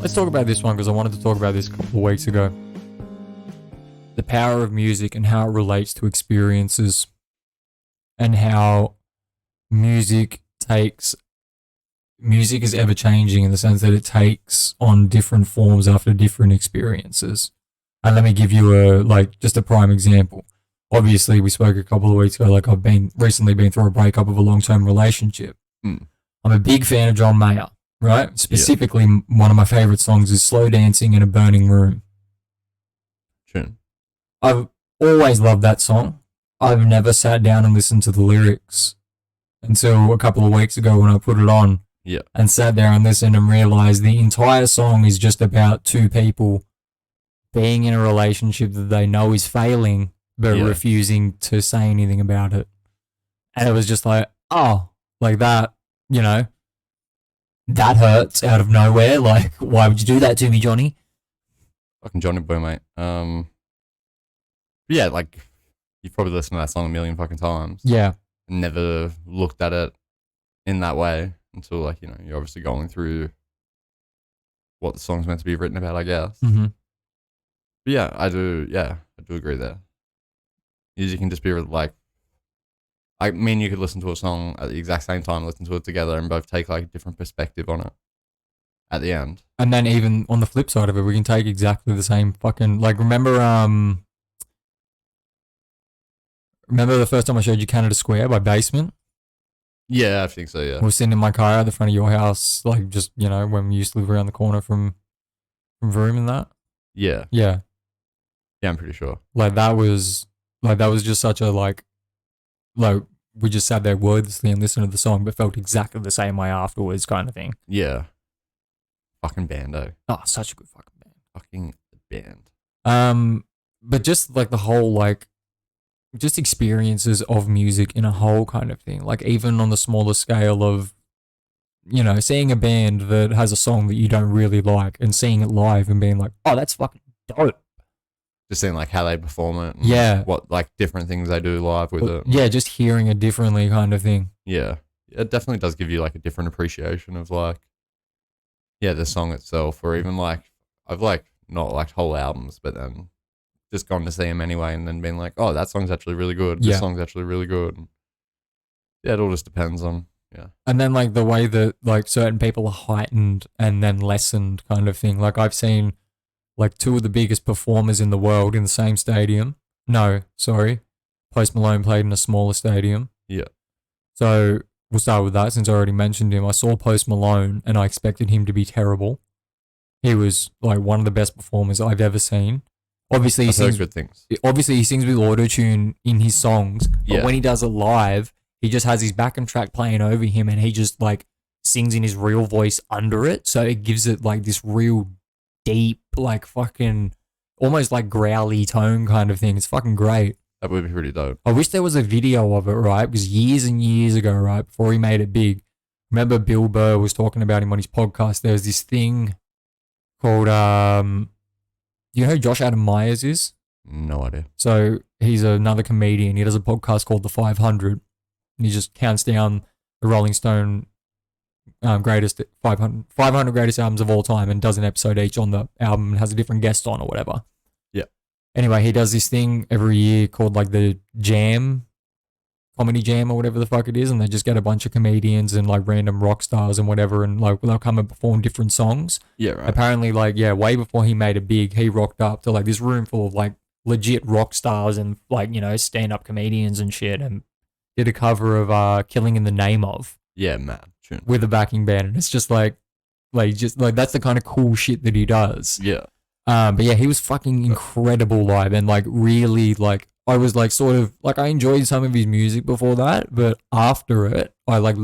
Let's talk about this one because I wanted to talk about this a couple of weeks ago. The power of music and how it relates to experiences and how music is ever changing in the sense that it takes on different forms after different experiences. And let me give you just a prime example. Obviously, we spoke a couple of weeks ago, like I've recently been through a breakup of a long-term relationship. I'm a big fan of John Mayer, right? Specifically, one of my favorite songs is Slow Dancing in a Burning Room. Sure. I've always loved that song. I've never sat down and listened to the lyrics until a couple of weeks ago when I put it on and sat there and listened and realized the entire song is just about two people being in a relationship that they know is failing but refusing to say anything about it. And it was just like, oh, like that, that hurts out of nowhere. Like, why would you do that to me, Johnny? Fucking Johnny boy, mate. Yeah, like, you've probably listened to that song a million fucking times. Yeah. Never looked at it in that way until, like, you're obviously going through what the song's meant to be written about, I guess. Mm-hmm. But yeah, I do agree there. Music can just be like, I mean, you could listen to a song at the exact same time, listen to it together, and both take like a different perspective on it at the end. And then even on the flip side of it, we can take exactly the same fucking, like, remember the first time I showed you Canada Square by Basement? Yeah, I think so, yeah. I was sitting in my car at the front of your house, like, just, when we used to live around the corner from Vroom and that. Yeah. Yeah. Yeah, I'm pretty sure. That was just such a, like, we just sat there wordlessly and listened to the song, but felt exactly the same way afterwards, kind of thing. Yeah. Fucking bando. Oh, such a good fucking band. Fucking band. But just, like, the whole, like, just experiences of music in a whole kind of thing. Like, even on the smaller scale of, seeing a band that has a song that you don't really like and seeing it live and being like, oh, that's fucking dope. Just seeing like how they perform it. And what like different things they do live with it. Yeah, just hearing it differently kind of thing. Yeah. It definitely does give you like a different appreciation of like, the song itself, or even like, I've like not liked whole albums, but then just gone to see them anyway and then been like, oh, that song's actually really good. This song's actually really good. And yeah, it all just depends on, And then like the way that like certain people are heightened and then lessened kind of thing. Like I've seen like two of the biggest performers in the world in the same stadium. No, sorry. Post Malone played in a smaller stadium. Yeah. So we'll start with that since I already mentioned him. I saw Post Malone and I expected him to be terrible. He was like one of the best performers I've ever seen. Obviously, he sings good things. Obviously, he sings with autotune in his songs, but when he does it live, he just has his backing track playing over him and he just like sings in his real voice under it. So it gives it like this real deep, like fucking almost like growly tone kind of thing. It's fucking great. That would be pretty dope. I wish there was a video of it, right? Because years and years ago, right, before he made it big, remember Bill Burr was talking about him on his podcast. There was this thing called, do you know who Josh Adam Myers is? No idea. So he's another comedian. He does a podcast called The 500. And he just counts down the Rolling Stone greatest 500 greatest albums of all time and does an episode each on the album and has a different guest on or whatever. Yeah. Anyway, he does this thing every year called like the Comedy Jam or whatever the fuck it is, and they just get a bunch of comedians and like random rock stars and whatever, and like they'll come and perform different songs. Yeah, right. Apparently, like, way before he made it big, he rocked up to like this room full of like legit rock stars and like, stand-up comedians and shit, and did a cover of Killing in the Name Of. Yeah, man. True. With a backing band, and it's just like that's the kind of cool shit that he does. Yeah. But yeah, he was fucking incredible live, and like really like I was like sort of like I enjoyed some of his music before that, but after it, I like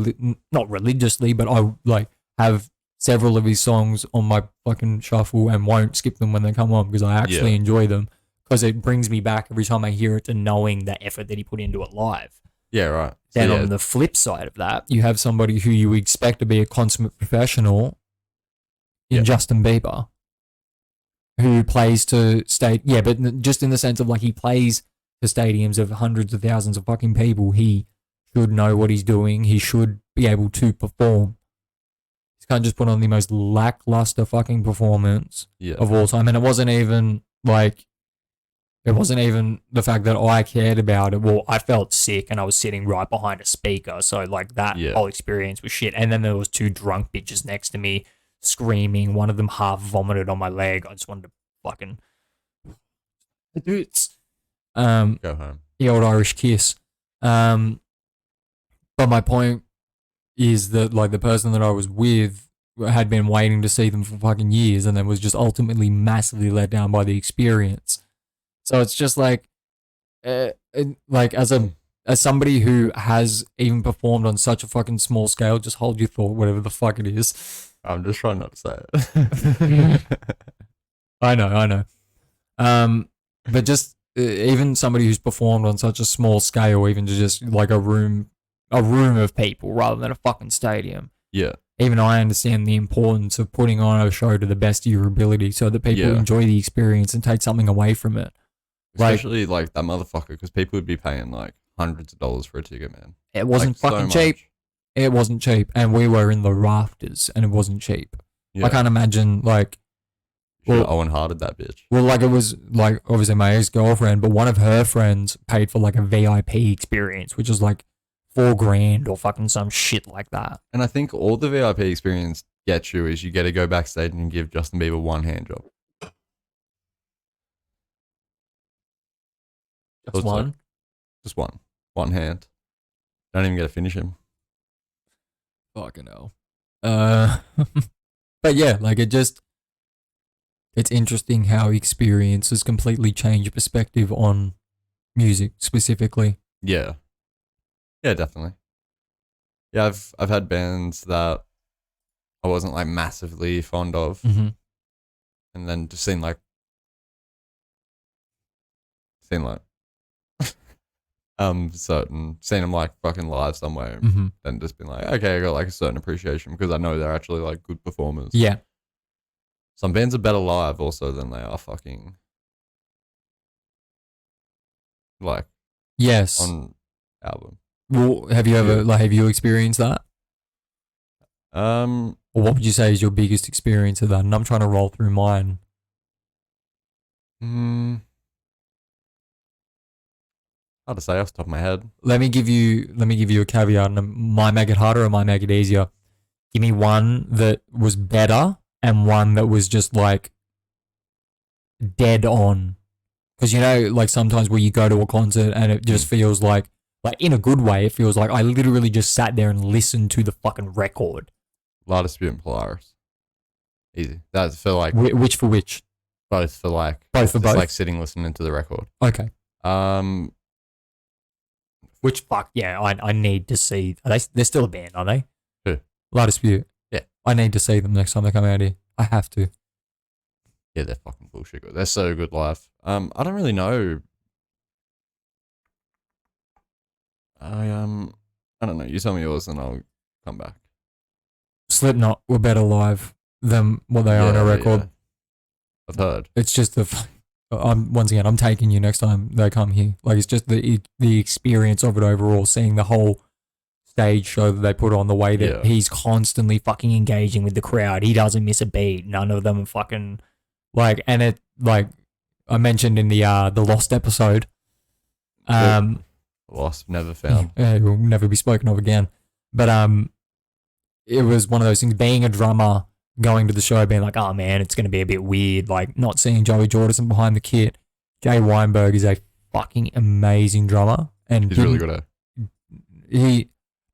not religiously, but I like have several of his songs on my fucking shuffle and won't skip them when they come on because I actually enjoy them because it brings me back every time I hear it to knowing the effort that he put into it live. Yeah, right. Then on the flip side of that, you have somebody who you expect to be a consummate professional in Justin Bieber, who plays to but just in the sense of like he plays to stadiums of hundreds of thousands of fucking people. He should know what he's doing. He should be able to perform. He's cunt just put on the most lackluster fucking performance of all time. And it wasn't even like, it wasn't even the fact that I cared about it. Well, I felt sick and I was sitting right behind a speaker. So, like, that whole experience was shit. And then there was 2 drunk bitches next to me screaming. One of them half vomited on my leg. I just wanted to fucking... Dudes. Go home. The old Irish kiss. But my point is that, like, the person that I was with had been waiting to see them for fucking years and then was just ultimately massively let down by the experience. So it's just like, as somebody who has even performed on such a fucking small scale, just hold your thought, whatever the fuck it is. I'm just trying not to say it. I know. But just even somebody who's performed on such a small scale, even to just like a room of people rather than a fucking stadium. Yeah. Even I understand the importance of putting on a show to the best of your ability so that people enjoy the experience and take something away from it. Especially like that motherfucker, because people would be paying like hundreds of dollars for a ticket, man. It wasn't fucking cheap. It wasn't cheap. And we were in the rafters and it wasn't cheap. Yeah. I can't imagine like... Owen Harted that bitch. Well, like it was like obviously my ex-girlfriend, but one of her friends paid for like a VIP experience, which is like $4,000 or fucking some shit like that. And I think all the VIP experience gets you is you get to go backstage and give Justin Bieber one hand job. Just one? Just one. One hand. Don't even get to finish him. Fucking hell. But yeah, like it's interesting how experiences completely change your perspective on music specifically. Yeah. Yeah, definitely. Yeah, I've had bands that I wasn't like massively fond of. Mm-hmm. And then just seen like seen them like fucking live somewhere, and just been like, okay, I got like a certain appreciation because I know they're actually like good performers. Yeah. Some bands are better live also than they are fucking like on album. Well, have you ever have you experienced that? Or what would you say is your biggest experience of that? And I'm trying to roll through mine. Hard to say off the top of my head. Let me give you a caveat. And might make it harder or might make it easier. Give me one that was better and one that was just like dead on. Because you know, like sometimes where you go to a concert and it just feels like in a good way, it feels like I literally just sat there and listened to the fucking record. La Dispute and Polaris. Easy. That's for like... Which for which? Both for like... Both for both? like sitting listening to the record. Okay. Which, fuck, yeah, I need to see... They're still a band, are they? Who? La Dispute. Yeah. I need to see them next time they come out here. I have to. Yeah, they're fucking bullshit good. They're so good live. I don't really know. I don't know. You tell me yours and I'll come back. Slipknot were better live than what they are on a record. Yeah. I've heard. It's just once again, I'm taking you next time they come here. Like, it's just the experience of it overall, seeing the whole stage show that they put on, the way that he's constantly fucking engaging with the crowd. He doesn't miss a beat. None of them are fucking like, and it like I mentioned in the Lost episode. Lost, never found. It will never be spoken of again. But it was one of those things, being a drummer, going to the show, being like, oh man, it's going to be a bit weird, like not seeing Joey Jordison behind the kit. Jay Weinberg is a fucking amazing drummer. And he's really good at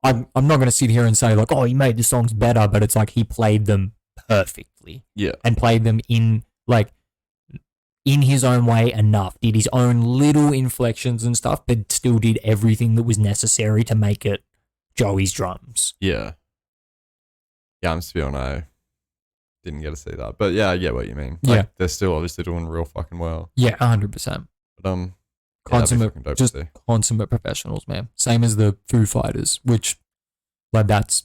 I'm not going to sit here and say like, oh, he made the songs better, but it's like he played them perfectly. Yeah. And played them in his own way enough, did his own little inflections and stuff, but still did everything that was necessary to make it Joey's drums. Yeah. Yeah, I'm still I didn't get to see that. But yeah, I get what you mean. Like, yeah. They're still obviously doing real fucking well. Yeah, 100%. But consummate professionals, man. Same as the Foo Fighters, which like that's,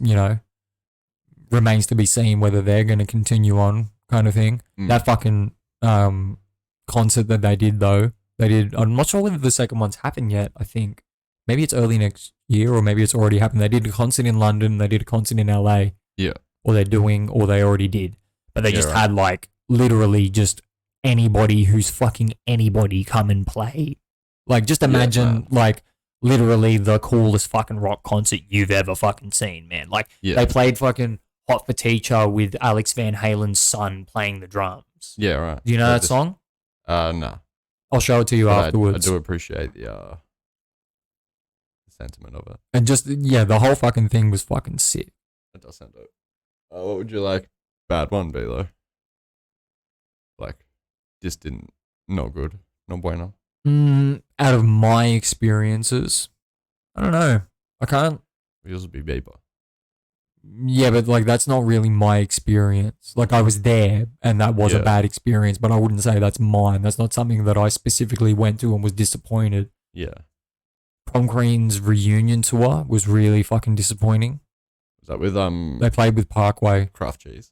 remains to be seen whether they're going to continue on kind of thing. That fucking concert that they did though, I'm not sure whether the second one's happened yet. I think maybe it's early next year or maybe it's already happened. They did a concert in London, they did a concert in LA. Yeah. or they're doing, or they already did. But they just right. had like literally just anybody who's fucking anybody come and play. Like just imagine like literally the coolest fucking rock concert you've ever fucking seen, man. Like they played fucking Hot for Teacher with Alex Van Halen's son playing the drums. Yeah, right. Do you know that song? No. I'll show it to you afterwards. I do appreciate the sentiment of it. And just, the whole fucking thing was fucking sick. It does sound dope. What would you like bad one be, though? Like, just not good. No bueno. Out of my experiences, I don't know. I can't. Yours would be Bieber. Yeah, but like that's not really my experience. Like I was there and that was a bad experience, but I wouldn't say that's mine. That's not something that I specifically went to and was disappointed. Yeah. Prom Queen's reunion tour was really fucking disappointing. Was that with They played with Parkway. Craft Cheese.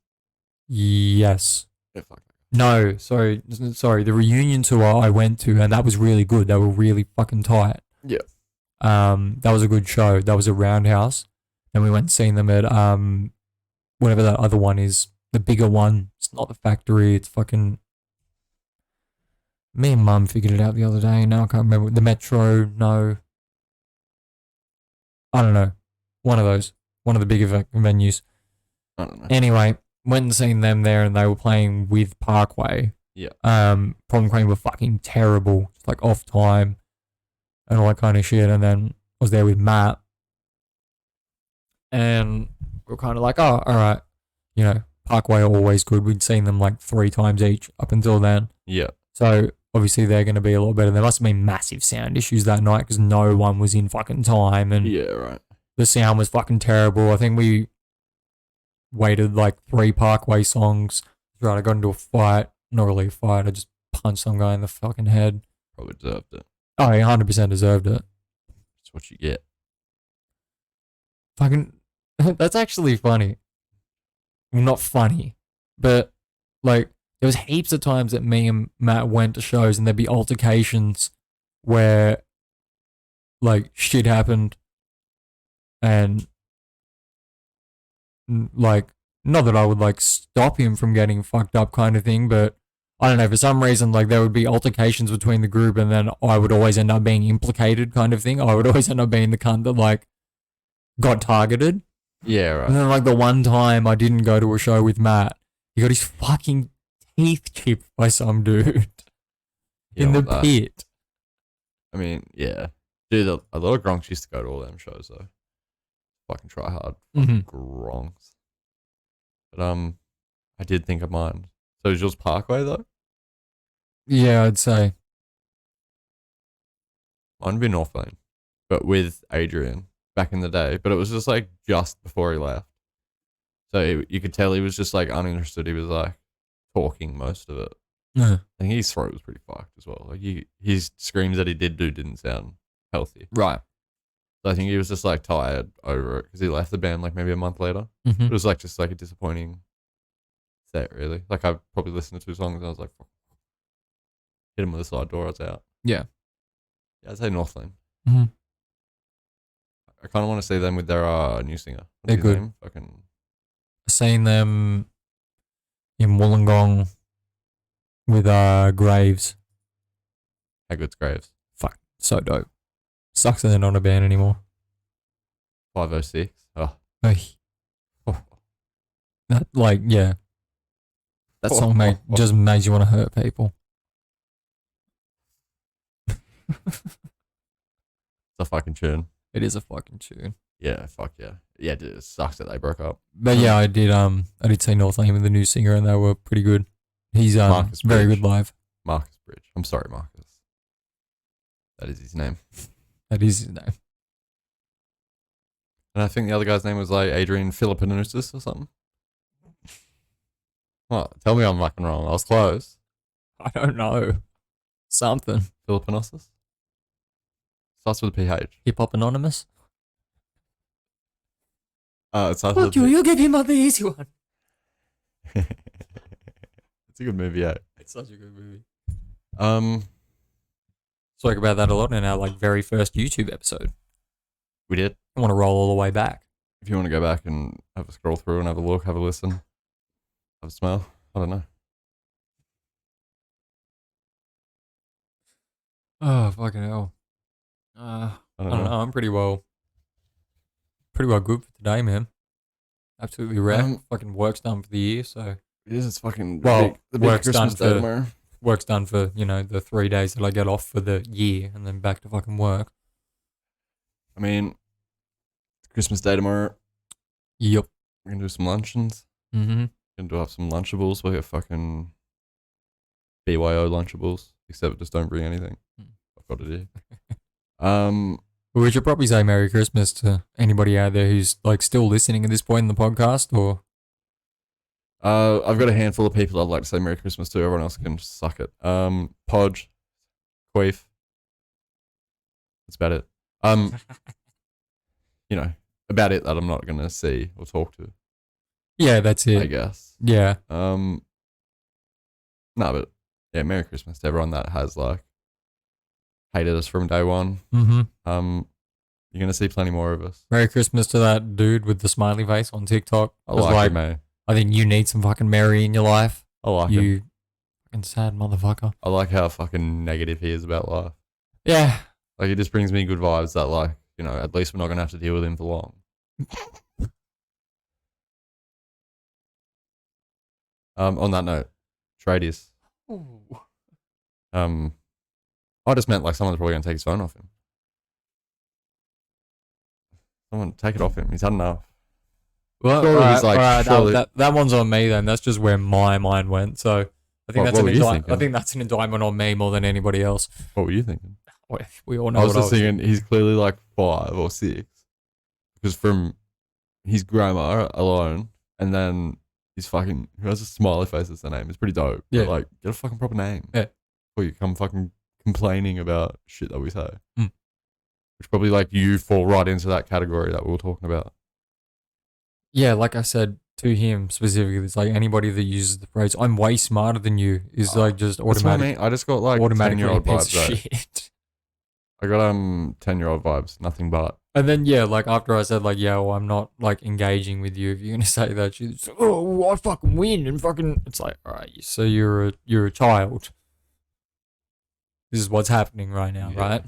Yes. Yeah, fuck. No, sorry. The reunion tour I went to and that was really good. They were really fucking tight. Yeah. That was a good show. That was a Roundhouse. And we went and seen them at whatever that other one is, the bigger one. It's not the Factory. It's fucking. Me and Mum figured it out the other day. Now I can't remember the Metro. No, I don't know. One of those. One of the bigger venues. I don't know. Anyway, went and seen them there, and they were playing with Parkway. Yeah. Prom Queen were fucking terrible, just like off time, and all that kind of shit. And then I was there with Matt. And we're kind of like, oh, all right. You know, Parkway are always good. We'd seen them like 3 times each up until then. Yeah. So obviously they're going to be a lot better. There must have been massive sound issues that night because no one was in fucking time. And yeah, right. The sound was fucking terrible. I think we waited like 3 Parkway songs. Right, I got into a fight. Not really a fight. I just punched some guy in the fucking head. Probably deserved it. Oh, he 100% deserved it. That's what you get. Fucking, that's actually funny. Well, not funny, but like there was heaps of times that me and Matt went to shows and there'd be altercations where like shit happened and like not that I would like stop him from getting fucked up kind of thing, but I don't know, for some reason like there would be altercations between the group and then I would always end up being implicated kind of thing. I would always end up being the cunt that like got targeted. Yeah, right. And then like the one time I didn't go to a show with Matt, he got his fucking teeth chipped by some dude in the pit. I mean, yeah. Dude, a lot of gronks used to go to all them shows though. Fucking try hard. Gronks. But I did think of mine. So is yours Parkway though? Yeah, I'd say. Mine would be North Lane. But with Adrian. Back in the day, but it was just like just before he left, so you could tell he was just like uninterested. He was like talking most of it. Yeah. I think his throat was pretty fucked as well. Like his screams that he did didn't sound healthy. Right. So I think he was just like tired over it because he left the band like maybe a month later. Mm-hmm. It was like just like a disappointing set, really. Like I probably listened to 2 songs and I was like, hit him with a side door. I was out. Yeah. Yeah, I'd say North Lane. Mm-hmm. I kind of want to see them with their new singer. They're good. Name? Fucking. Seen them in Wollongong with Graves. How good's Graves? Fuck, so dope. Sucks that they're not a band anymore. 506. Oh. Hey. That like yeah. That song just makes you want to hurt people. It's a fucking tune. It is a fucking tune. Yeah, fuck yeah. Yeah, dude, it sucks that they broke up. But yeah, I did see North Lane with the new singer and they were pretty good. He's Marcus very Bridge. good live. Marcus Bridge. I'm sorry, Marcus. That is his name. That is his name. And I think the other guy's name was like Adrian Philipponusis or something. What? Tell me I'm fucking wrong. I was close. I don't know. Something. Philipponusis? Starts with a PH. Hip Hop Anonymous? It starts Fuck you, you give him the easy one. It's a good movie, yeah. It's such a good movie. Spoke about that a lot in our like very first YouTube episode. We did. I want to roll all the way back. if you want to go back and have a scroll through and have a look, have a listen, have a smell, I don't know. Oh, fucking hell. I don't know. I'm pretty well good for today, man. Absolutely wrecked. Fucking work's done for the year, so. It is. It's fucking the big Christmas day tomorrow. Work's done for, the 3 days that I get off for the year and then back to fucking work. I mean, Christmas day tomorrow. Yep. We're going to do some luncheons. Mm-hmm. Going to have some Lunchables. We'll get fucking BYO Lunchables, except just don't bring anything. I've got to do. We should probably say Merry Christmas to anybody out there who's like still listening at this point in the podcast, or I've got a handful of people I'd like to say Merry Christmas to. Everyone else can suck it. Podge, Queef. That's about it. About it that I'm not gonna see or talk to. Yeah, that's it. I guess. Yeah. But yeah, Merry Christmas to everyone that has like hated us from day one. Mm-hmm. You're gonna see plenty more of us. Merry Christmas to that dude with the smiley face on TikTok. I like him, man. I think you need some fucking Merry in your life. I like you him. Fucking sad motherfucker. I like how fucking negative he is about life. Yeah. Like, it just brings me good vibes that, like, at least we're not going to have to deal with him for long. On that note, tradies. I just meant, like, someone's probably going to take his phone off him. Someone take it off him. He's had enough. Well, that one's on me then. That's just where my mind went. So I think I think that's an indictment on me more than anybody else. What were you thinking? We all know. I was just thinking he's clearly like 5 or 6, because from his grammar alone, and then he's fucking who has a smiley face as the name. It's pretty dope. Yeah, but, like, get a fucking proper name. Yeah, before you come fucking complaining about shit that we say. Mm. Which probably, like, you fall right into that category that we were talking about. Yeah, like I said to him specifically, it's like anybody that uses the phrase "I'm way smarter than you" is like just automatic. I just got like 10-year-old vibes. Shit. I got 10-year-old vibes, nothing but. And then yeah, like after I said like, yeah, well, I'm not like engaging with you if you're gonna say that. She's like, oh, I fucking win and fucking. It's like, all right, so you're a child. This is what's happening right now, right?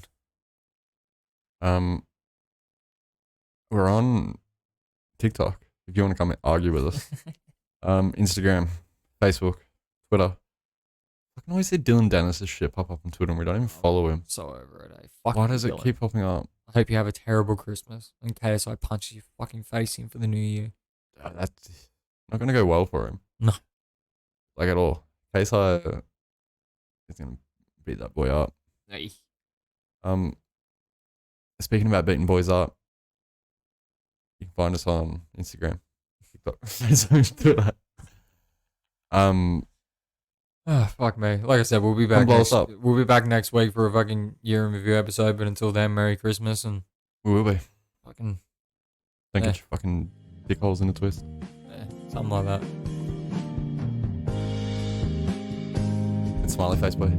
We're on TikTok. If you want to come and argue with us. Instagram, Facebook, Twitter. I can always see Dylan Dennis's shit pop up on Twitter and we don't even follow him. So over it, eh? Why does it keep popping up? I hope you have a terrible Christmas in case I punch your fucking face in for the new year. That's not going to go well for him. No. Like at all. KSI is going to beat that boy up. Hey. Speaking about beating boys up, you can find us on Instagram, TikTok, Facebook, Twitter. Fuck me. Like I said, we'll be back. We'll be back next week for a fucking year in review episode. But until then, Merry Christmas and we will be. Fucking. Don't get your fucking dick holes in a twist. Something like that. And smiley face boy.